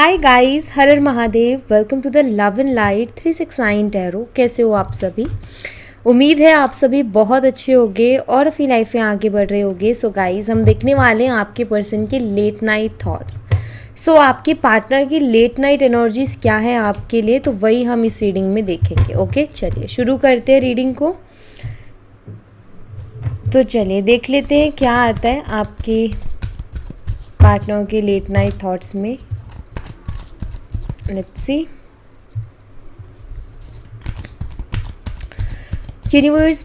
हाय guys, हर हर Mahadev. Welcome to the love and light 369 tarot. कैसे हो आप सभी? उम्मीद है आप सभी बहुत अच्छे होंगे और अपनी लाइफ में आगे बढ़ रहे होंगे। सो गाइस, हम देखने वाले हैं आपके पर्सन के लेट नाइट थॉट्स। सो आपके पार्टनर की लेट नाइट एनर्जीज क्या है आपके लिए, तो वही हम इस रीडिंग में देखेंगे। ओके, चलिए शुरू करते हैं रीडिंग को। तो चलिए देख लेते हैं क्या आता है आपके पार्टनर के लेट नाइट थॉट्स में। Let's see. यूनिवर्स,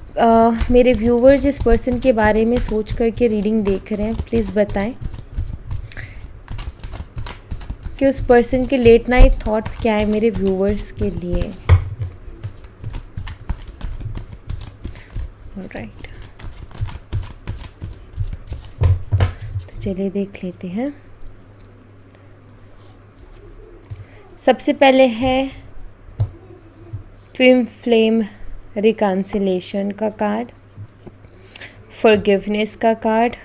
मेरे व्यूवर्स इस पर्सन के बारे में सोच करके रीडिंग देख रहे हैं, प्लीज़ बताएं कि उस पर्सन के लेट नाइट थॉट्स क्या है मेरे व्यूवर्स के लिए। ऑलराइट, तो चलिए देख लेते हैं। सबसे पहले है ट्विन फ्लेम रिकन्सिलेशन का कार्ड, फॉरगिवनेस का card,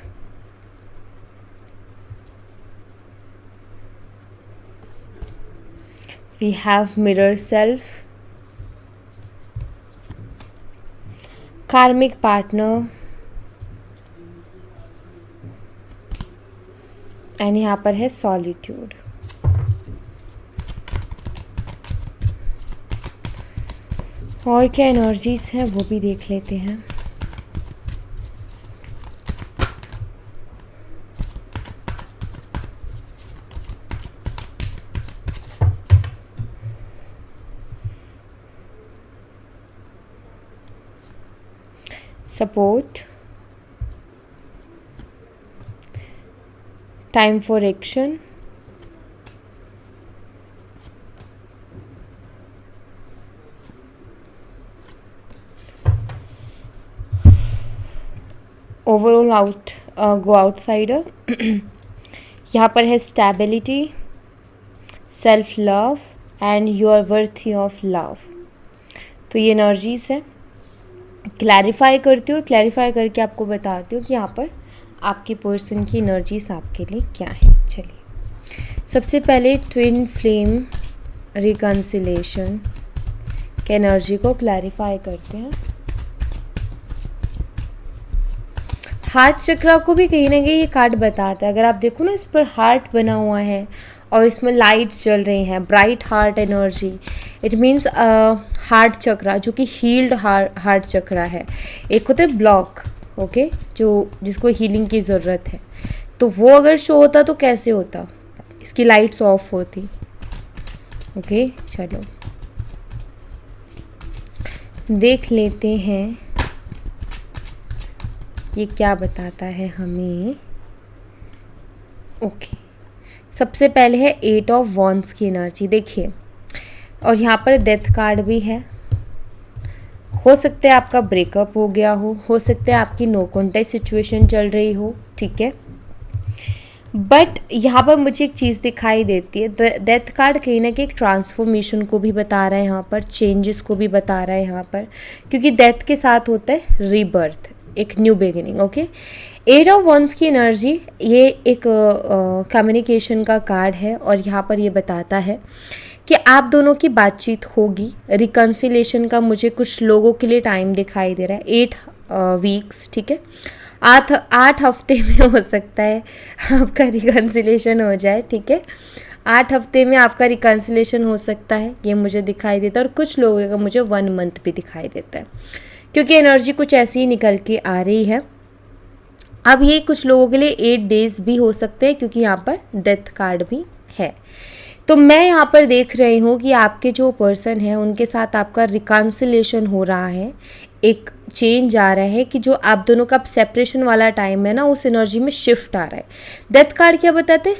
we have mirror self, karmic partner, and यहाँ पर है सॉलिट्यूड। और क्या एनर्जीज हैं वो भी देख लेते हैं। Support, time for action, overall go outsider. यहाँ पर है stability, self love and you are worthy of love. तो ये एनर्जीज है। क्लैरिफाई करती हूँ और क्लैरिफाई करके आपको बताती हूँ कि यहाँ पर आपके पर्सन की एनर्जीज आपके लिए क्या है। चलिए सबसे पहले ट्विन फ्लेम रिकन्सिलेशन के एनर्जी को क्लैरिफाई करते हैं। हार्ट चक्रा को भी कहीं ना कहीं ये कार्ड बताता है। अगर आप देखो ना, इस पर हार्ट बना हुआ है और इसमें लाइट्स जल रही हैं, bright heart energy. It means heart chakra जो कि हील्ड हार्ट चक्रा है। एक होता है ब्लॉक, ओके, जो जिसको हीलिंग की ज़रूरत है, तो वो अगर शो होता तो कैसे होता, इसकी लाइट्स ऑफ होती। ओके, चलो देख लेते हैं ये क्या बताता है हमें। ओके, सबसे पहले है 8 ऑफ वॉन्ड्स की एनर्जी, देखिए। और यहाँ पर डेथ कार्ड भी है। हो सकता है आपका ब्रेकअप हो गया हो सकता है आपकी नो कॉन्टेक्ट सिचुएशन चल रही हो, ठीक है। बट यहाँ पर मुझे एक चीज़ दिखाई देती है। डेथ कार्ड कहीं ना कहीं एक ट्रांसफॉर्मेशन को भी बता रहा है, यहाँ पर चेंजेस को भी बता रहा है यहाँ पर, क्योंकि डेथ के साथ होता है रीबर्थ, एक new beginning. Okay, 8 of wands की एनर्जी ये एक कम्युनिकेशन का कार्ड है और यहाँ पर ये बताता है कि आप दोनों की बातचीत होगी। रिकन्सिलेशन का मुझे कुछ लोगों के लिए टाइम दिखाई दे रहा है, 8 वीक्स, ठीक है। 8 हफ्ते में हो सकता है आपका रिकन्सिलेशन हो जाए, ठीक है। 8 हफ्ते में आपका रिकन्सिलेशन हो सकता है, ये मुझे दिखाई देता है। और कुछ लोगों का मुझे 1 मंथ भी दिखाई देता है, क्योंकि एनर्जी कुछ ऐसी ही निकल के आ रही है। अब ये कुछ लोगों के लिए 8 डेज भी हो सकते हैं, क्योंकि यहाँ पर डेथ कार्ड भी है। तो मैं यहाँ पर देख रही हूँ कि आपके जो पर्सन है उनके साथ आपका रिकन्सिलेशन हो रहा है, एक चेंज आ रहा है कि जो आप दोनों का अब सेपरेशन वाला टाइम है ना, उस एनर्जी में शिफ्ट आ रहा है। डेथ कार्ड क्या बताते हैं?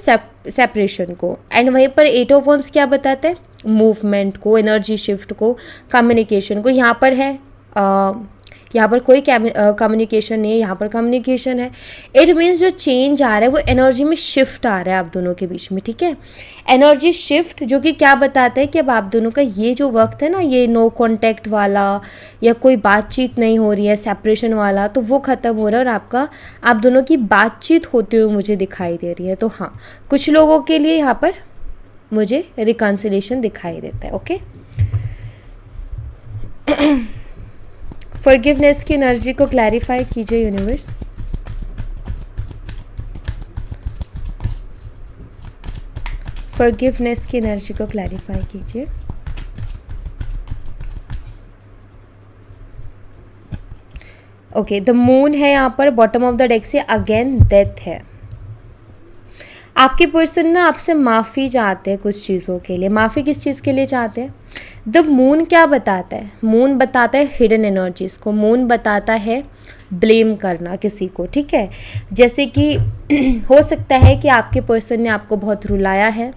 सेपरेशन को। एंड वहीं पर 8 ऑफ वॉन्ड्स क्या बताते हैं? मूवमेंट को, एनर्जी शिफ्ट को, कम्युनिकेशन को। यहाँ पर है यहाँ पर कोई कम्युनिकेशन नहीं है, यहाँ पर कम्युनिकेशन है। इट मीन्स जो चेंज आ रहा है वो एनर्जी में शिफ्ट आ रहा है आप दोनों के बीच में, ठीक है। एनर्जी शिफ्ट जो कि क्या बताता है कि अब आप दोनों का ये जो वक्त है ना, ये नो कांटेक्ट वाला या कोई बातचीत नहीं हो रही है, सेपरेशन वाला, तो वो ख़त्म हो रहा है और आप दोनों की बातचीत होते हुए मुझे दिखाई दे रही है। तो हाँ, कुछ लोगों के लिए यहाँ पर मुझे रिकन्सिलेशन दिखाई देता है। ओके, फॉरगिवनेस की एनर्जी को क्लैरिफाई कीजिए यूनिवर्स। फॉरगिवनेस की एनर्जी को क्लैरिफाई कीजिए। ओके, द मून है यहाँ पर बॉटम ऑफ द डेक से, अगेन डेथ है। आपके पर्सन ना आपसे माफ़ी चाहते हैं कुछ चीज़ों के लिए। माफ़ी किस चीज़ के लिए चाहते हैं? द मून क्या बताता है? मून बताता है हिडन एनर्जीज़ को। मून बताता है ब्लेम करना किसी को, ठीक है। जैसे कि हो सकता है कि आपके पर्सन ने आपको बहुत रुलाया है,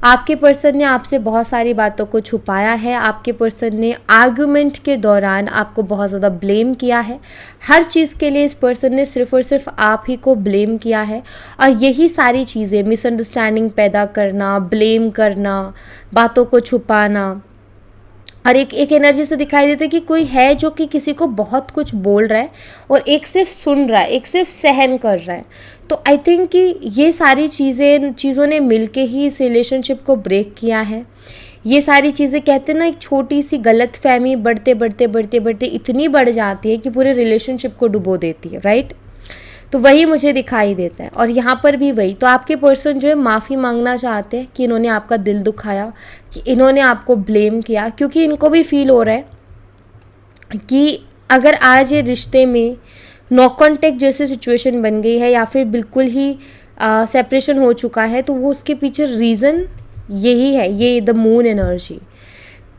आपके पर्सन ने आपसे बहुत सारी बातों को छुपाया है, आपके पर्सन ने आर्गुमेंट के दौरान आपको बहुत ज़्यादा ब्लेम किया है। हर चीज़ के लिए इस पर्सन ने सिर्फ और सिर्फ आप ही को ब्लेम किया है। और यही सारी चीज़ें, मिसअंडरस्टैंडिंग पैदा करना, ब्लेम करना, बातों को छुपाना, और एक एनर्जी से दिखाई देता है कि कोई है जो कि किसी को बहुत कुछ बोल रहा है और एक सिर्फ सुन रहा है, एक सिर्फ सहन कर रहा है। तो आई थिंक कि ये सारी चीज़ों ने मिलके ही इस रिलेशनशिप को ब्रेक किया है। ये सारी चीज़ें, कहते हैं ना, एक छोटी सी गलत फहमी बढ़ते बढ़ते बढ़ते बढ़ते इतनी बढ़ जाती है कि पूरे रिलेशनशिप को डुबो देती है, राइट। तो वही मुझे दिखाई देता है और यहाँ पर भी वही। तो आपके पर्सन जो है माफ़ी मांगना चाहते हैं कि इन्होंने आपका दिल दुखाया, कि इन्होंने आपको ब्लेम किया, क्योंकि इनको भी फील हो रहा है कि अगर आज ये रिश्ते में नो कॉन्टेक्ट जैसी सिचुएशन बन गई है या फिर बिल्कुल ही सेपरेशन हो चुका है, तो वो उसके पीछे रीज़न यही है, ये द मून एनर्जी।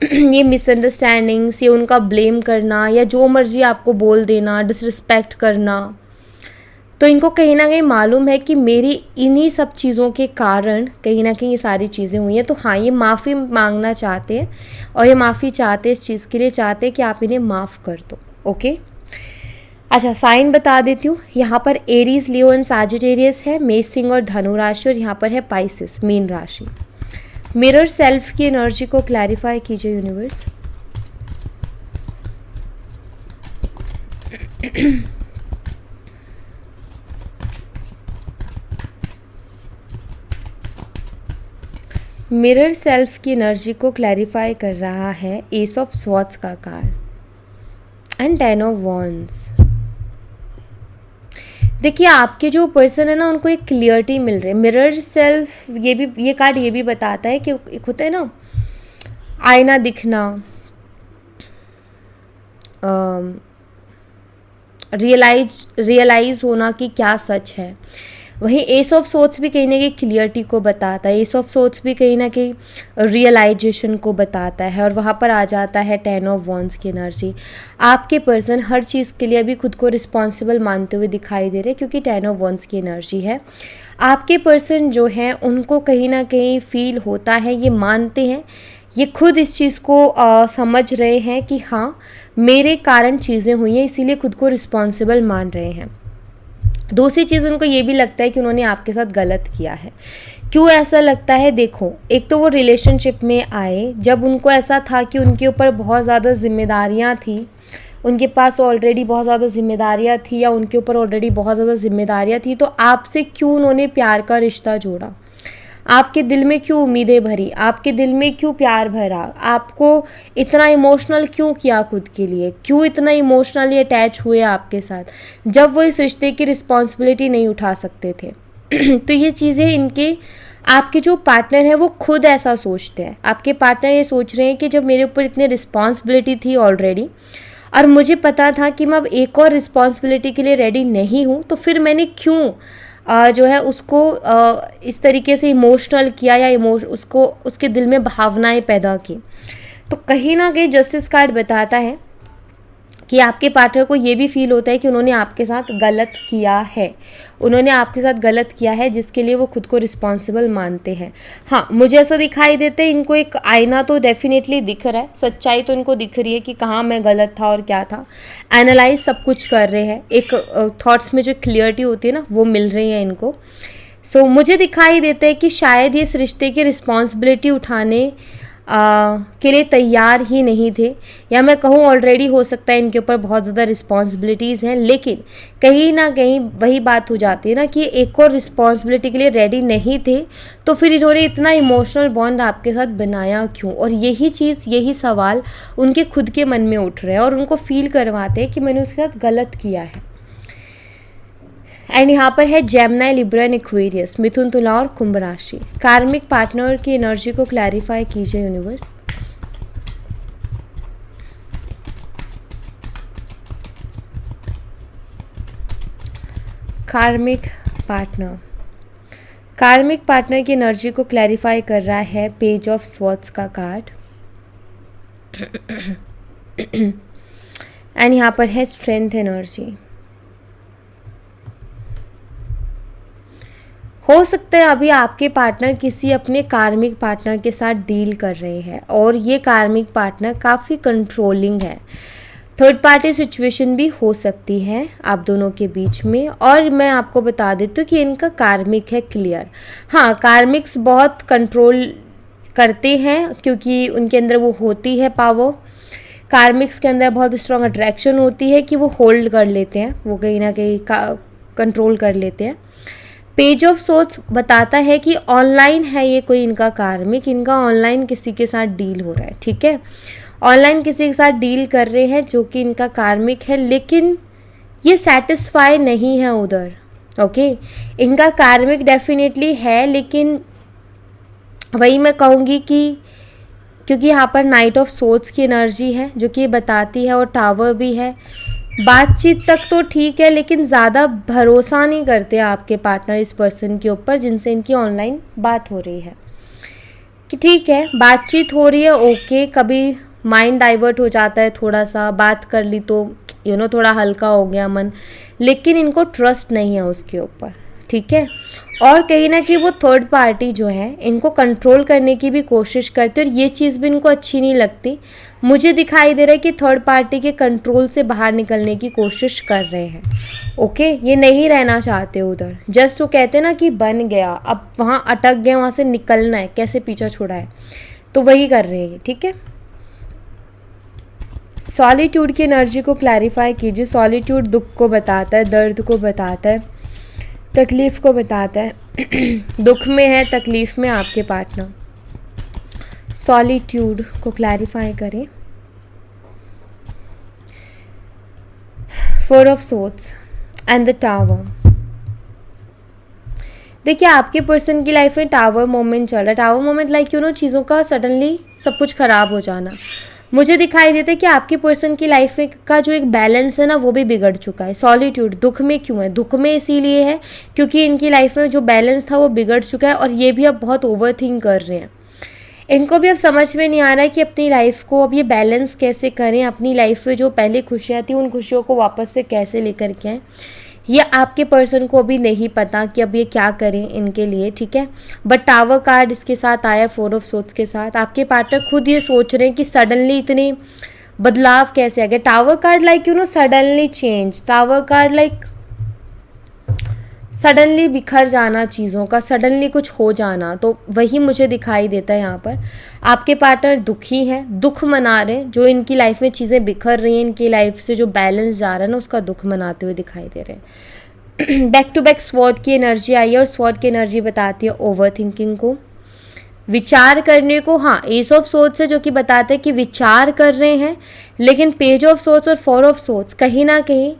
ये मिसअंडरस्टैंडिंग्स, ये उनका ब्लेम करना या जो मर्जी आपको बोल देना, डिसरिस्पेक्ट करना। तो इनको कहीं ना कहीं मालूम है कि मेरी इन्हीं सब चीज़ों के कारण कहीं ना कहीं ये सारी चीज़ें हुई हैं। तो हाँ, ये माफ़ी मांगना चाहते हैं और ये माफ़ी चाहते हैं, इस चीज़ के लिए चाहते हैं कि आप इन्हें माफ़ कर दो। ओके, अच्छा, साइन बता देती हूँ। यहाँ पर एरीज, लियो एंड सैजिटेरियस है, मेष, सिंह और धनु राशि, और यहाँ पर है पाइसेस, मीन राशि। मिरर सेल्फ की एनर्जी को क्लैरिफाई कीजिए यूनिवर्स। मिरर सेल्फ की एनर्जी को क्लैरिफाई कर रहा है एस ऑफ स्वॉर्ड्स का कार्ड एंड 10 ऑफ वॉन्ड्स। देखिए, आपके जो पर्सन है ना, उनको एक क्लियरिटी मिल रही है। मिरर सेल्फ, ये कार्ड ये भी बताता है कि एक होता है ना आईना दिखना, रियलाइज होना कि क्या सच है। वहीं एस ऑफ सोर्ड्स भी कहीं ना कहीं क्लियरिटी को बताता है, एस ऑफ सोर्ड्स भी कहीं ना कहीं रियलाइजेशन को बताता है। और वहाँ पर आ जाता है 10 ऑफ वॉन्ड्स की एनर्जी। आपके पर्सन हर चीज़ के लिए अभी खुद को रिस्पॉन्सिबल मानते हुए दिखाई दे रहे हैं, क्योंकि 10 ऑफ वॉन्ड्स की एनर्जी है। आपके पर्सन जो हैं उनको कहीं ना कहीं फील होता है, ये मानते हैं, ये खुद इस चीज़ को समझ रहे हैं कि हाँ, मेरे कारण चीज़ें हुई हैं, इसीलिए खुद को रिस्पॉन्सिबल मान रहे हैं। दूसरी चीज़, उनको ये भी लगता है कि उन्होंने आपके साथ गलत किया है। क्यों ऐसा लगता है? देखो, एक तो वो रिलेशनशिप में आए जब उनको ऐसा था कि उनके ऊपर बहुत ज़्यादा जिम्मेदारियाँ थी, उनके पास ऑलरेडी बहुत ज़्यादा जिम्मेदारियाँ थी, या उनके ऊपर ऑलरेडी बहुत ज़्यादा जिम्मेदारियाँ थी, तो आपसे क्यों उन्होंने प्यार का रिश्ता जोड़ा? आपके दिल में क्यों उम्मीदें भरी? आपके दिल में क्यों प्यार भरा? आपको इतना इमोशनल क्यों किया खुद के लिए? क्यों इतना इमोशनली अटैच हुए आपके साथ, जब वो इस रिश्ते की रिस्पॉन्सिबिलिटी नहीं उठा सकते थे? तो ये चीज़ें इनके, आपके जो पार्टनर है वो खुद ऐसा सोचते हैं। आपके पार्टनर ये सोच रहे हैं कि जब मेरे ऊपर इतनी रिस्पॉन्सिबिलिटी थी ऑलरेडी, और मुझे पता था कि मैं अब एक और रिस्पॉन्सिबिलिटी के लिए रेडी नहीं हूँ, तो फिर मैंने क्यों जो है उसको इस तरीके से इमोशनल किया, या उसको उसके दिल में भावनाएं पैदा की। तो कहीं ना कहीं जस्टिस कार्ड बताता है कि आपके पार्टनर को ये भी फील होता है कि उन्होंने आपके साथ गलत किया है, उन्होंने आपके साथ गलत किया है, जिसके लिए वो खुद को रिस्पॉन्सिबल मानते हैं। हाँ, मुझे ऐसा दिखाई देता है, इनको एक आईना तो डेफिनेटली दिख रहा है, सच्चाई तो इनको दिख रही है कि कहाँ मैं गलत था और क्या था। एनालाइज सब कुछ कर रहे हैं, एक थॉट्स में जो क्लियरिटी होती है ना, वो मिल रही है इनको। सो मुझे दिखाई देता है कि शायद ये इस रिश्ते की रिस्पॉन्सिबिलिटी उठाने के लिए तैयार ही नहीं थे, या मैं कहूँ ऑलरेडी हो सकता है इनके ऊपर बहुत ज़्यादा रिस्पॉन्सिबिलिटीज़ हैं, लेकिन कहीं ना कहीं वही बात हो जाती है ना कि एक और रिस्पॉन्सिबिलिटी के लिए रेडी नहीं थे, तो फिर इन्होंने इतना इमोशनल बॉन्ड आपके साथ बनाया क्यों। और यही चीज़, यही सवाल उनके खुद के मन में उठ रहे हैं और उनको फील करवाते हैं कि मैंने उसके साथ गलत किया है। एंड यहाँ पर है जेमिनी, लिब्रा एंड एक्वेरियस, मिथुन, तुला और कुंभ राशि। कार्मिक पार्टनर की एनर्जी को क्लैरिफाई कीजिए यूनिवर्स। कार्मिक पार्टनर की एनर्जी को क्लैरिफाई कर रहा है पेज ऑफ स्वॉर्ड्स का कार्ड। एंड यहाँ पर है स्ट्रेंथ एनर्जी। हो सकता है अभी आपके पार्टनर किसी अपने कार्मिक पार्टनर के साथ डील कर रहे हैं और ये कार्मिक पार्टनर काफ़ी कंट्रोलिंग है। थर्ड पार्टी सिचुएशन भी हो सकती है आप दोनों के बीच में। और मैं आपको बता देती हूँ कि इनका कार्मिक है क्लियर। हाँ, कार्मिक्स बहुत कंट्रोल करते हैं क्योंकि उनके अंदर वो होती है पावर। कार्मिक्स के अंदर बहुत स्ट्रॉन्ग अट्रैक्शन होती है कि वो होल्ड कर लेते हैं, वो कहीं ना कहीं कंट्रोल कर लेते हैं। पेज ऑफ सोर्ड्स बताता है कि ऑनलाइन है ये कोई इनका कार्मिक, इनका ऑनलाइन किसी के साथ डील हो रहा है, ठीक है। ऑनलाइन किसी के साथ डील कर रहे हैं जो कि इनका कार्मिक है, लेकिन ये सेटिस्फाई नहीं है उधर। ओके, इनका कार्मिक डेफिनेटली है, लेकिन वही मैं कहूँगी कि क्योंकि यहाँ पर नाइट ऑफ सोर्ड्स की एनर्जी है जो कि बताती है, और टावर भी है। बातचीत तक तो ठीक है, लेकिन ज़्यादा भरोसा नहीं करते आपके पार्टनर इस पर्सन के ऊपर जिनसे इनकी ऑनलाइन बात हो रही है। कि ठीक है, बातचीत हो रही है, ओके, कभी माइंड डाइवर्ट हो जाता है, थोड़ा सा बात कर ली तो थोड़ा हल्का हो गया मन, लेकिन इनको ट्रस्ट नहीं है उसके ऊपर, ठीक है। और कहीं ना कहीं वो थर्ड पार्टी जो है इनको कंट्रोल करने की भी कोशिश करती है, और ये चीज़ भी इनको अच्छी नहीं लगती। मुझे दिखाई दे रहा है कि थर्ड पार्टी के कंट्रोल से बाहर निकलने की कोशिश कर रहे हैं। ओके, ये नहीं रहना चाहते उधर। जस्ट वो कहते हैं ना कि बन गया, अब वहाँ अटक गए, वहाँ से निकलना है, कैसे पीछा छोड़ा है, तो वही कर रहे हैं, ठीक है। सॉलिट्यूड की एनर्जी को क्लैरिफाई कीजिए। सॉलिट्यूड दुख को बताता है, दर्द को बताता है, तकलीफ़ को बताता है। दुख में है, तकलीफ़ में आपके पार्टनर। सॉलिट्यूड को क्लैरिफाई करें। Four of swords and the tower. देखिए, आपके पर्सन की लाइफ में टावर मोमेंट चल रहा है। टावर मोमेंट लाइक चीज़ों का सडनली सब कुछ ख़राब हो जाना। मुझे दिखाई देता है कि आपकी पर्सन की लाइफ में का जो एक बैलेंस है ना, वो भी बिगड़ चुका है। सॉलिट्यूड दुख में क्यों है? दुख में इसीलिए है क्योंकि इनकी लाइफ में जो बैलेंस था वो बिगड़ चुका है, और ये भी अब बहुत ओवरथिंक कर रहे हैं। इनको भी अब समझ में नहीं आ रहा है कि अपनी लाइफ को अब ये बैलेंस कैसे करें, अपनी लाइफ में जो पहले खुशियाँ थी उन खुशियों को वापस से कैसे लेकर के आएँ। ये आपके पर्सन को अभी नहीं पता कि अब ये क्या करें इनके लिए, ठीक है। बट टावर कार्ड इसके साथ आया, फोर ऑफ सोर्ड्स के साथ। आपके पार्टनर खुद ये सोच रहे हैं कि सडनली इतने बदलाव कैसे आ गए। Tower card like suddenly change. Tower card like suddenly बिखर जाना चीज़ों का, सडनली कुछ हो जाना, तो वही मुझे दिखाई देता है यहाँ पर। आपके पार्टनर दुखी हैं, दुख मना रहे हैं, जो इनकी लाइफ में चीज़ें बिखर रही हैं, इनकी लाइफ से जो बैलेंस जा रहा है ना, उसका दुख मनाते हुए दिखाई दे रहे हैं। बैक टू बैक स्वॉर्ड की एनर्जी आई है, और स्वॉर्ड की एनर्जी बताती है ओवर थिंकिंग को, विचार करने को। हाँ, एस ऑफ सोर्ड्स है जो कि बताते हैं कि विचार कर रहे हैं, लेकिन पेज ऑफ सोर्ड्स और फोर ऑफ सोर्ड्स कहीं ना कहीं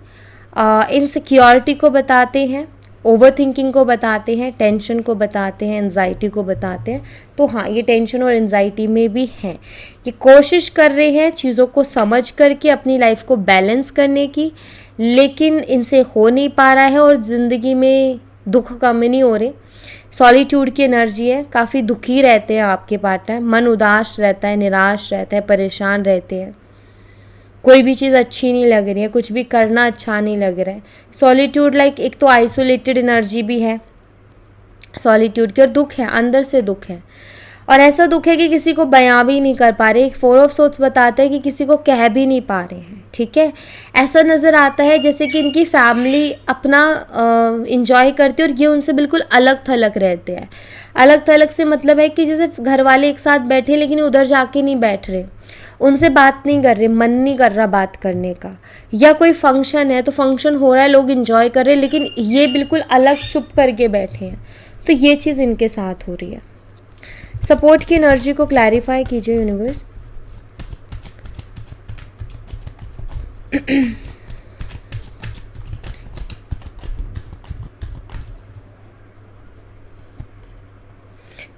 इनसिक्योरिटी को बताते हैं, ओवर थिंकिंग को बताते हैं, टेंशन को बताते हैं, एंजाइटी को बताते हैं। तो हाँ, ये टेंशन और एंजाइटी में भी हैं कि कोशिश कर रहे हैं चीज़ों को समझ करके अपनी लाइफ को बैलेंस करने की, लेकिन इनसे हो नहीं पा रहा है और ज़िंदगी में दुख कम नहीं हो रहे। सॉलिट्यूड की एनर्जी है, काफ़ी दुखी रहते हैं आपके पार्टनर, मन उदास रहता है, निराश रहता है, परेशान रहते हैं, कोई भी चीज़ अच्छी नहीं लग रही है, कुछ भी करना अच्छा नहीं लग रहा है। सॉलिट्यूड लाइक एक तो आइसोलेटेड एनर्जी भी है सॉलिट्यूड की, और दुख है, अंदर से दुख है। और ऐसा दुख है कि किसी को बयां भी नहीं कर पा रहे। 4 ऑफ सोर्ड्स बताता है कि किसी को कह भी नहीं पा रहे हैं, ठीक है। ऐसा नज़र आता है जैसे कि इनकी फैमिली अपना इंजॉय करती है और ये उनसे बिल्कुल अलग थलग रहते हैं। अलग थलग से मतलब है कि जैसे घर वाले एक साथ बैठे लेकिन उधर जाके नहीं बैठ रहे, उनसे बात नहीं कर रहे, मन नहीं कर रहा बात करने का। या कोई फंक्शन है तो फंक्शन हो रहा है, लोग इंजॉय कर रहे हैं, लेकिन ये बिल्कुल अलग चुप करके बैठे हैं। तो ये चीज़ इनके साथ हो रही है। सपोर्ट की एनर्जी को क्लैरिफाई कीजिए यूनिवर्स।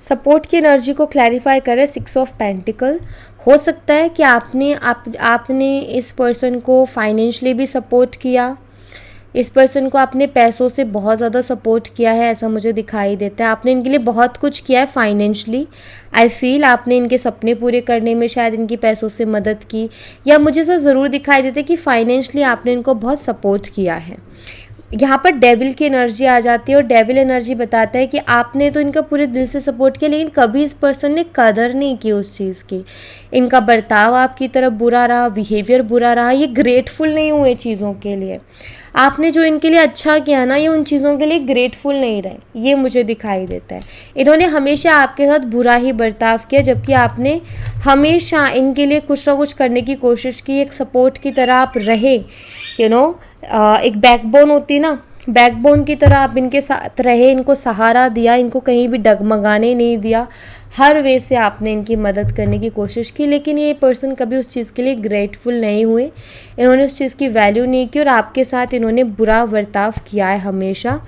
सपोर्ट की एनर्जी को क्लैरिफाई करें 6 ऑफ पेंटिकल। हो सकता है कि आपने इस पर्सन को फाइनेंशियली भी सपोर्ट किया, इस पर्सन को आपने पैसों से बहुत ज़्यादा सपोर्ट किया है, ऐसा मुझे दिखाई देता है। आपने इनके लिए बहुत कुछ किया है फाइनेंशियली। आई फील आपने इनके सपने पूरे करने में शायद इनकी पैसों से मदद की, या मुझे ऐसा ज़रूर दिखाई देता है कि फाइनेंशियली आपने इनको बहुत सपोर्ट किया है। यहाँ पर डेविल की एनर्जी आ जाती है और डेविल एनर्जी बताता है कि आपने तो इनका पूरे दिल से सपोर्ट किया, लेकिन कभी इस पर्सन ने कदर नहीं की उस चीज़ की। इनका बर्ताव आपकी तरफ बुरा रहा, बिहेवियर बुरा रहा, ये ग्रेटफुल नहीं हुए चीज़ों के लिए। आपने जो इनके लिए अच्छा किया ना, ये उन चीज़ों के लिए ग्रेटफुल नहीं रहे, ये मुझे दिखाई देता है। इन्होंने हमेशा आपके साथ बुरा ही बर्ताव किया, जबकि आपने हमेशा इनके लिए कुछ ना कुछ करने की कोशिश की। एक सपोर्ट की तरह आप रहे, एक बैकबोन होती ना, बैकबोन की तरह आप इनके साथ रहे, इनको सहारा दिया, इनको कहीं भी डगमगाने नहीं दिया। हर वे से आपने इनकी मदद करने की कोशिश की, लेकिन ये पर्सन कभी उस चीज़ के लिए ग्रेटफुल नहीं हुए। इन्होंने उस चीज़ की वैल्यू नहीं की और आपके साथ इन्होंने बुरा बर्ताव किया है हमेशा,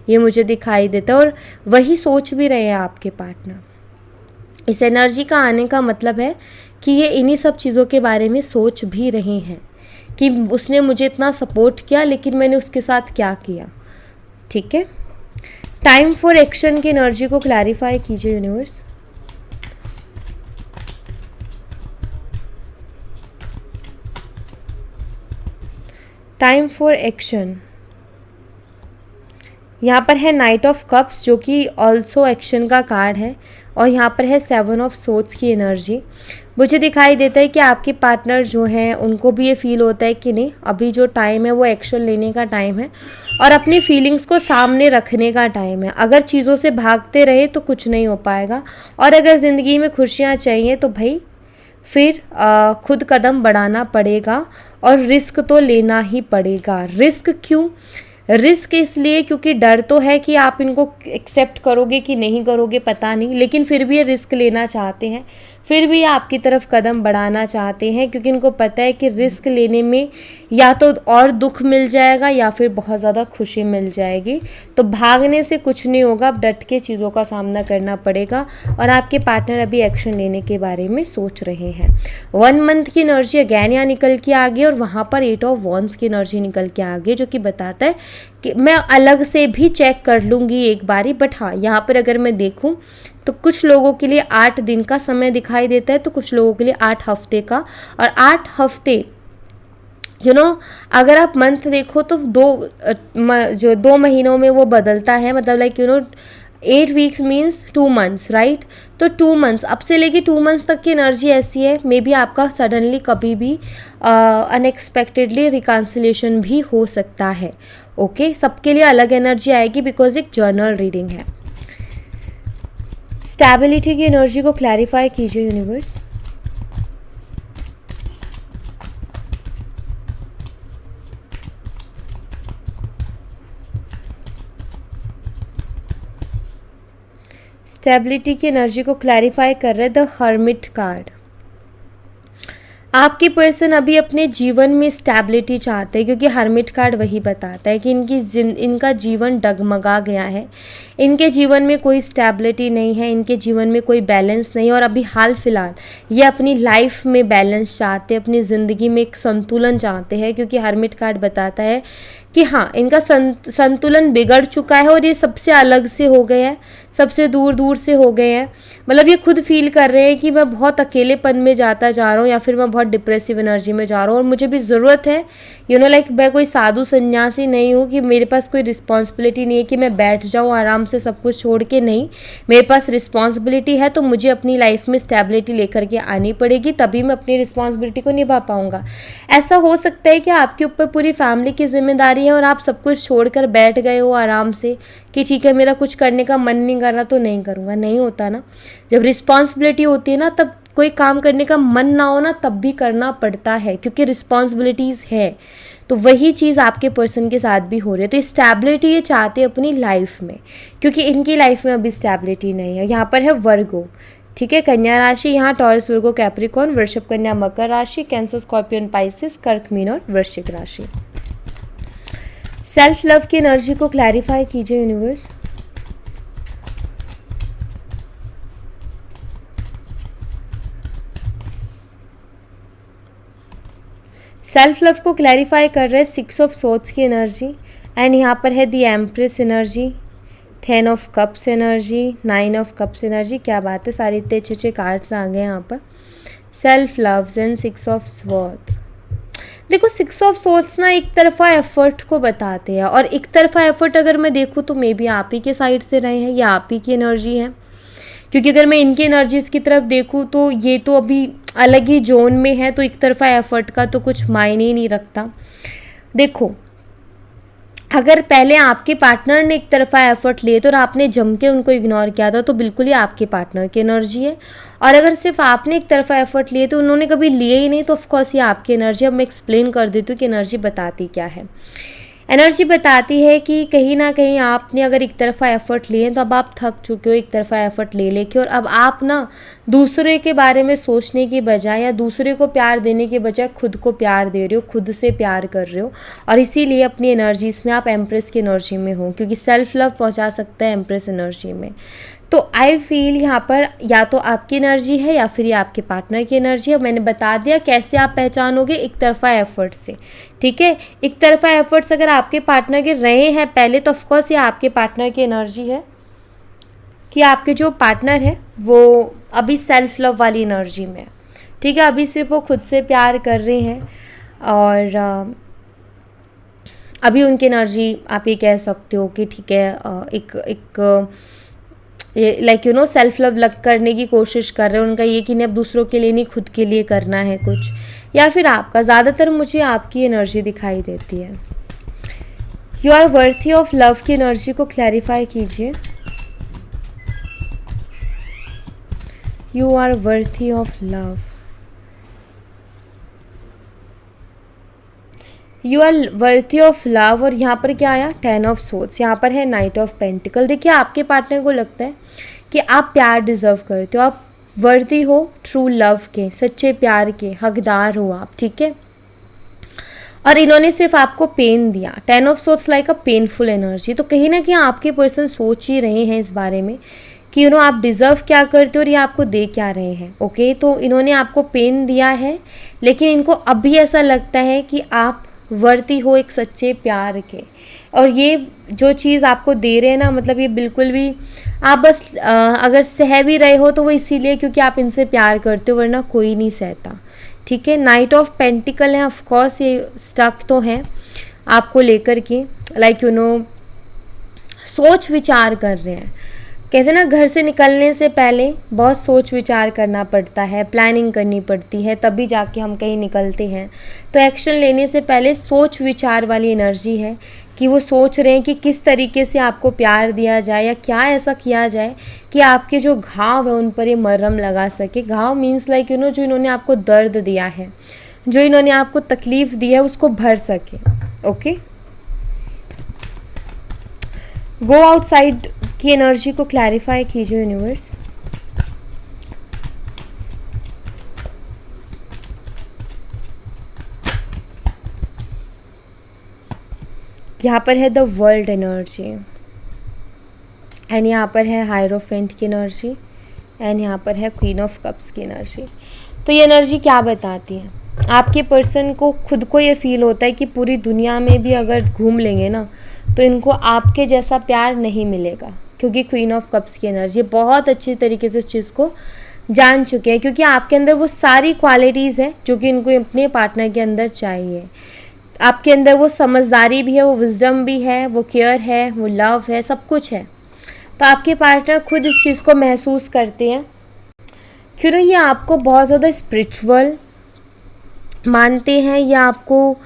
ये मुझे दिखाई देता है। और वही सोच भी रहे हैं आपके पार्टनर। इस एनर्जी का आने का मतलब है कि ये इन्हीं सब चीज़ों के बारे में सोच भी रहे हैं कि उसने मुझे इतना सपोर्ट किया, लेकिन मैंने उसके साथ क्या किया, ठीक है। टाइम फॉर एक्शन की एनर्जी को क्लैरिफाई कीजिए यूनिवर्स। टाइम फॉर एक्शन यहाँ पर है नाइट ऑफ कप्स, जो कि ऑल्सो एक्शन का कार्ड है, और यहाँ पर है 7 ऑफ सोर्ड्स की एनर्जी। मुझे दिखाई देता है कि आपके पार्टनर जो हैं उनको भी ये फील होता है कि नहीं, अभी जो टाइम है वो एक्शन लेने का टाइम है और अपनी फीलिंग्स को सामने रखने का टाइम है। अगर चीज़ों से भागते रहे तो कुछ नहीं हो पाएगा, और अगर ज़िंदगी में खुशियाँ चाहिए तो भाई फिर खुद कदम बढ़ाना पड़ेगा और रिस्क तो लेना ही पड़ेगा। रिस्क क्यों? रिस्क इसलिए क्योंकि डर तो है कि आप इनको एक्सेप्ट करोगे कि नहीं करोगे पता नहीं, लेकिन फिर भी ये रिस्क लेना चाहते हैं, फिर भी आपकी तरफ कदम बढ़ाना चाहते हैं, क्योंकि इनको पता है कि रिस्क लेने में या तो और दुख मिल जाएगा या फिर बहुत ज़्यादा खुशी मिल जाएगी। तो भागने से कुछ नहीं होगा, अब डट के चीज़ों का सामना करना पड़ेगा। और आपके पार्टनर अभी एक्शन लेने के बारे में सोच रहे हैं। 1 मंथ की एनर्जी अगैन यहाँ निकल के आ गई और वहाँ पर 8 ऑफ वॉन्ड्स की एनर्जी निकल के आ गई, जो कि बताता है कि मैं अलग से भी चेक कर लूँगी एक बारी। बट हाँ, यहाँ पर अगर मैं देखूँ तो कुछ लोगों के लिए 8 दिन का समय दिखाई देता है, तो कुछ लोगों के लिए 8 हफ्ते का। और 8 हफ्ते अगर आप मंथ देखो तो जो 2 महीनों में वो बदलता है, मतलब 8 वीक्स मीन्स 2 मंथ्स, राइट। तो 2 मंथ्स, अब से लेके 2 मंथ्स तक की एनर्जी ऐसी है। मे बी आपका सडनली कभी भी अनएक्सपेक्टेडली रिकन्सिलेशन भी हो सकता है। ओके, सबके लिए अलग एनर्जी आएगी बिकॉज एक जर्नल रीडिंग है। स्टेबिलिटी की एनर्जी को क्लैरिफाई कीजिए यूनिवर्स। स्टेबिलिटी की एनर्जी को क्लैरिफाई कर रहे द हर्मिट कार्ड। आपकी पर्सन अभी अपने जीवन में स्टेबिलिटी चाहते हैं, क्योंकि हर्मिट कार्ड वही बताता है कि इनका जीवन डगमगा गया है, इनके जीवन में कोई स्टेबिलिटी नहीं है, इनके जीवन में कोई बैलेंस नहीं है। और अभी हाल फिलहाल ये अपनी लाइफ में बैलेंस चाहते हैं, अपनी ज़िंदगी में एक संतुलन चाहते हैं, क्योंकि हर्मिट कार्ड बताता है कि हाँ इनका संतुलन बिगड़ चुका है और ये सबसे अलग से हो गए हैं, सबसे दूर दूर से हो गए हैं। मतलब ये खुद फील कर रहे हैं कि मैं बहुत अकेलेपन में जाता जा रहा हूँ या फिर मैं बहुत डिप्रेसिव एनर्जी में जा रहा हूँ और मुझे भी ज़रूरत है लाइक मैं कोई साधु सन्यासी नहीं हूँ कि मेरे पास कोई रिस्पॉन्सिबिलिटी नहीं है कि मैं बैठ जाऊँ आराम से सब कुछ छोड़ के। नहीं, मेरे पास रिस्पॉन्सिबिलिटी है तो मुझे अपनी लाइफ में स्टेबिलिटी लेकर के आनी पड़ेगी, तभी मैं अपनी रिस्पॉन्सिबिलिटी को निभा पाऊँगा। ऐसा हो सकता है कि आपके ऊपर पूरी फैमिली की जिम्मेदारी है और आप सब कुछ छोड़कर बैठ गए हो आराम से कि ठीक है मेरा कुछ करने का मन नहीं कर रहा तो नहीं करूँगा। नहीं होता ना, जब रिस्पॉन्सिबिलिटी होती है ना तब कोई काम करने का मन ना हो ना तब भी करना पड़ता है क्योंकि रिस्पॉन्सिबिलिटीज़ है। तो वही चीज़ आपके पर्सन के साथ भी हो रही है। तो स्टेबिलिटी ये चाहते हैं अपनी लाइफ में क्योंकि इनकी लाइफ में अभी स्टेबिलिटी नहीं है। यहाँ पर है वर्गो, ठीक है, कन्या राशि, यहाँ टॉरस, वर्गो, कैप्रिकॉर्न, वृषभ, कन्या, मकर राशि, कैंसर, स्कॉर्पियन, पाइसेस, कर्क, मीन और वृश्चिक राशि। सेल्फ लव की एनर्जी को क्लैरिफाई कीजिए यूनिवर्स। सेल्फ लव को क्लैरिफाई कर रहे हैं 6 ऑफ सोर्ड्स की एनर्जी एंड यहाँ पर है the empress energy, 10 of cups energy, 9 of cups energy. क्या बात है, सारे इतने अच्छे कार्ड्स आ गए यहाँ पर। Self loves and 6 of swords. देखो 6 ऑफ सोर्ड्स ना एक तरफा एफर्ट को बताते हैं और एक तरफा एफर्ट अगर मैं देखूँ तो मे बी आप ही के साइड से रहे हैं या आप ही की एनर्जी है, क्योंकि अगर मैं इनकी एनर्जीज़ की तरफ देखूँ तो ये तो अभी अलग ही जोन में है, तो एक तरफा एफर्ट का तो कुछ मायने ही नहीं रखता। देखो अगर पहले आपके पार्टनर ने एक तरफा एफर्ट लिए तो और आपने जम के उनको इग्नोर किया था तो बिल्कुल ही आपके पार्टनर की एनर्जी है। और अगर सिर्फ आपने एक तरफा एफर्ट लिए तो उन्होंने कभी लिए ही नहीं तो ऑफकोर्स ये आपकी एनर्जी। अब मैं एक्सप्लेन कर देती हूँ कि एनर्जी बताती क्या है। एनर्जी बताती है कि कहीं ना कहीं आपने अगर एक तरफा एफर्ट लिए तो अब आप थक चुके हो एक तरफा एफर्ट ले लेके, और अब आप ना दूसरे के बारे में सोचने की बजाय या दूसरे को प्यार देने के बजाय खुद को प्यार दे रहे हो, खुद से प्यार कर रहे हो, और इसीलिए अपनी एनर्जीज में आप एम्प्रेस की एनर्जी में हो क्योंकि सेल्फ लव पहुंचा सकता है एम्प्रेस एनर्जी में। तो आई फील यहाँ पर या तो आपकी एनर्जी है या फिर ये आपके पार्टनर की एनर्जी है। मैंने बता दिया कैसे आप पहचानोगे, एक तरफा एफर्ट से, ठीक है। एक तरफा एफर्ट्स अगर आपके पार्टनर के रहे हैं पहले तो ऑफकोर्स ये आपके पार्टनर की एनर्जी है कि आपके जो पार्टनर है वो अभी सेल्फ लव वाली एनर्जी में है, ठीक है। अभी सिर्फ वो खुद से प्यार कर रहे हैं और अभी उनकी एनर्जी आप ये कह सकते हो कि ठीक है एक लाइक सेल्फ लव लग करने की कोशिश कर रहे हैं। उनका ये कि नहीं अब दूसरों के लिए नहीं खुद के लिए करना है कुछ, या फिर आपका ज़्यादातर मुझे आपकी एनर्जी दिखाई देती है। You are worthy of love की एनर्जी को क्लैरिफाई कीजिए। You are worthy of love, you are worthy of love, और यहाँ पर क्या आया 10 ऑफ सोर्ड्स, यहाँ पर है नाइट ऑफ पेंटिकल। देखिए आपके पार्टनर को लगता है कि आप प्यार डिजर्व करते हो, आप वर्दी हो ट्रू लव के, सच्चे प्यार के हकदार हो आप, ठीक है। और इन्होंने सिर्फ आपको पेन दिया, 10 of swords like a painful energy. तो कहीं ना कहीं आपके पर्सन सोच ही रहे हैं इस बारे में कि आप डिज़र्व क्या करते हो और ये आपको दे क्या रहे हैं, ओके। तो इन्होंने आपको पेन दिया है लेकिन इनको अभी ऐसा लगता है कि आप वर्ती हो एक सच्चे प्यार के, और ये जो चीज़ आपको दे रहे हैं ना, मतलब ये बिल्कुल भी आप बस अगर सह भी रहे हो तो वो इसीलिए क्योंकि आप इनसे प्यार करते हो, वरना कोई नहीं सहता, ठीक है। नाइट ऑफ पेंटिकल है, ऑफ कोर्स ये स्टक तो है आपको लेकर के, लाइक सोच विचार कर रहे हैं। कहते हैं ना घर से निकलने से पहले बहुत सोच विचार करना पड़ता है, प्लानिंग करनी पड़ती है, तभी जाके हम कहीं निकलते हैं। तो एक्शन लेने से पहले सोच विचार वाली एनर्जी है कि वो सोच रहे हैं कि किस तरीके से आपको प्यार दिया जाए या क्या ऐसा किया जाए कि आपके जो घाव है उन पर ये मरहम लगा सके। घाव मीन्स लाइक जो इन्होंने आपको दर्द दिया है, जो इन्होंने आपको तकलीफ़ दी है, उसको भर सके, ओके। गो आउटसाइड की एनर्जी को क्लैरिफाई कीजिए यूनिवर्स। यहाँ पर है द वर्ल्ड एनर्जी एंड यहाँ पर है हायरोफेंट की एनर्जी एंड यहाँ पर है क्वीन ऑफ कप्स की एनर्जी। तो ये एनर्जी क्या बताती है? आपके पर्सन को खुद को ये फील होता है कि पूरी दुनिया में भी अगर घूम लेंगे ना तो इनको आपके जैसा प्यार नहीं मिलेगा, क्योंकि क्वीन ऑफ कप्स की एनर्जी बहुत अच्छी तरीके से इस चीज़ को जान चुके हैं, क्योंकि आपके अंदर वो सारी क्वालिटीज़ हैं जो कि इनको अपने पार्टनर के अंदर चाहिए। आपके अंदर वो समझदारी भी है, वो विजडम भी है, वो केयर है, वो लव है, सब कुछ है। तो आपके पार्टनर खुद इस चीज़ को महसूस करते हैं। क्यों ना ये आपको बहुत ज़्यादा स्पिरिचुअल मानते हैं, या आपको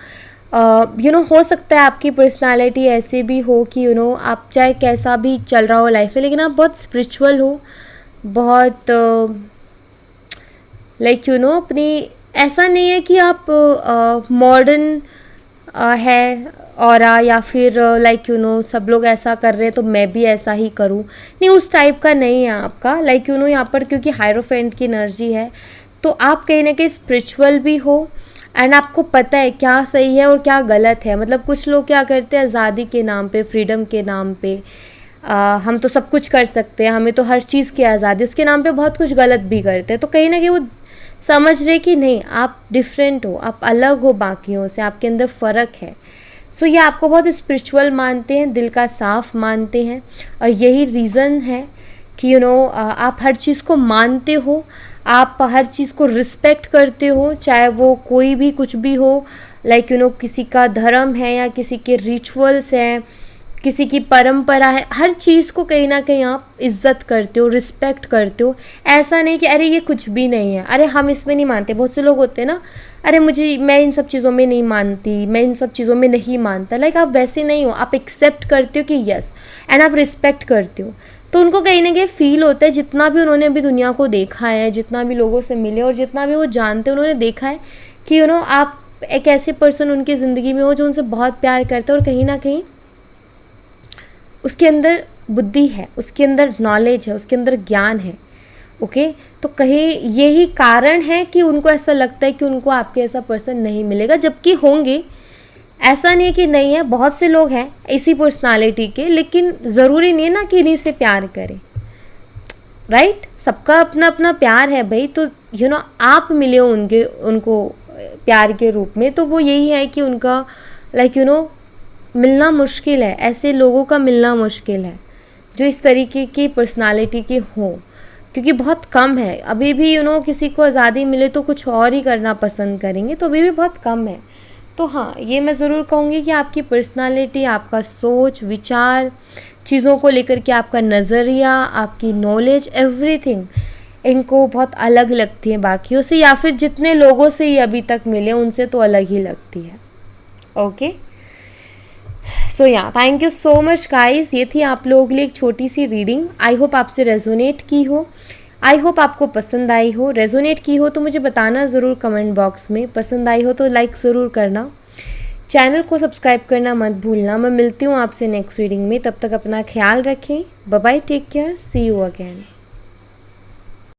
हो सकता है आपकी पर्सनालिटी ऐसे भी हो कि आप चाहे कैसा भी चल रहा हो लाइफ में, लेकिन आप बहुत स्पिरिचुअल हो, बहुत अपनी, ऐसा नहीं है कि आप मॉडर्न है और या फिर सब लोग ऐसा कर रहे हैं तो मैं भी ऐसा ही करूं, नहीं, उस टाइप का नहीं है आपका। यहाँ पर क्योंकि हायरोफेंट की एनर्जी है तो आप कहीं ना कहीं स्पिरिचुअल भी हो, एंड आपको पता है क्या सही है और क्या गलत है। मतलब कुछ लोग क्या करते हैं, आज़ादी के नाम पे, फ्रीडम के नाम पे, हम तो सब कुछ कर सकते हैं, हमें तो हर चीज़ की आज़ादी, उसके नाम पे बहुत कुछ गलत भी करते हैं। तो कहीं ना कहीं वो समझ रहे कि नहीं, आप डिफरेंट हो, आप अलग हो बाकियों से, आपके अंदर फ़र्क है। सो ये आपको बहुत स्पिरिचुअल मानते हैं, दिल का साफ मानते हैं, और यही रीज़न है कि आप हर चीज़ को मानते हो, आप हर चीज़ को रिस्पेक्ट करते हो, चाहे वो कोई भी कुछ भी हो, किसी का धर्म है या किसी के रिचुअल्स हैं, किसी की परंपरा है, हर चीज़ को कहीं ना कहीं आप इज्जत करते हो, रिस्पेक्ट करते हो। ऐसा नहीं कि अरे ये कुछ भी नहीं है, अरे हम इसमें नहीं मानते। बहुत से लोग होते हैं ना, अरे मैं इन सब चीज़ों में नहीं मानती, मैं इन सब चीज़ों में नहीं मानता। आप वैसे नहीं हो, आप एक्सेप्ट करते हो कि यस, एंड आप रिस्पेक्ट करते हो। तो उनको कहीं ना कहीं फील होता है, जितना भी उन्होंने अभी दुनिया को देखा है, जितना भी लोगों से मिले और जितना भी वो जानते हैं, उन्होंने देखा है कि आप एक ऐसे पर्सन उनकी ज़िंदगी में हो जो उनसे बहुत प्यार करते हैं, और कहीं ना कहीं उसके अंदर बुद्धि है, उसके अंदर नॉलेज है, उसके अंदर ज्ञान है। ओके, तो कहीं यही कारण है कि उनको ऐसा लगता है कि उनको आपके ऐसा पर्सन नहीं मिलेगा, जबकि होंगे, ऐसा नहीं है कि नहीं है, बहुत से लोग हैं इसी पर्सनालिटी के, लेकिन ज़रूरी नहीं है ना कि इन्हीं से प्यार करें, राइट? सबका अपना अपना प्यार है भाई। तो आप मिले हो उनको प्यार के रूप में, तो वो यही है कि उनका मिलना मुश्किल है, ऐसे लोगों का मिलना मुश्किल है जो इस तरीके की पर्सनालिटी के हों, क्योंकि बहुत कम है। अभी भी किसी को आज़ादी मिले तो कुछ और ही करना पसंद करेंगे, तो अभी भी बहुत कम है। तो हाँ, ये मैं ज़रूर कहूँगी कि आपकी पर्सनालिटी, आपका सोच विचार, चीज़ों को लेकर के आपका नज़रिया, आपकी नॉलेज, एवरीथिंग इनको बहुत अलग लगती है बाकियों से, या फिर जितने लोगों से ये अभी तक मिले उनसे तो अलग ही लगती है। Okay, so thank you so much guys. ये थी आप लोगों के लिए एक छोटी सी रीडिंग। आई होप आपसे रेजोनेट की हो, आई होप आपको पसंद आई हो। रेजोनेट की हो तो मुझे बताना ज़रूर कमेंट बॉक्स में, पसंद आई हो तो लाइक ज़रूर करना, चैनल को सब्सक्राइब करना मत भूलना। मैं मिलती हूँ आपसे नेक्स्ट रीडिंग में, तब तक अपना ख्याल रखें। Bye bye, take care, see you again.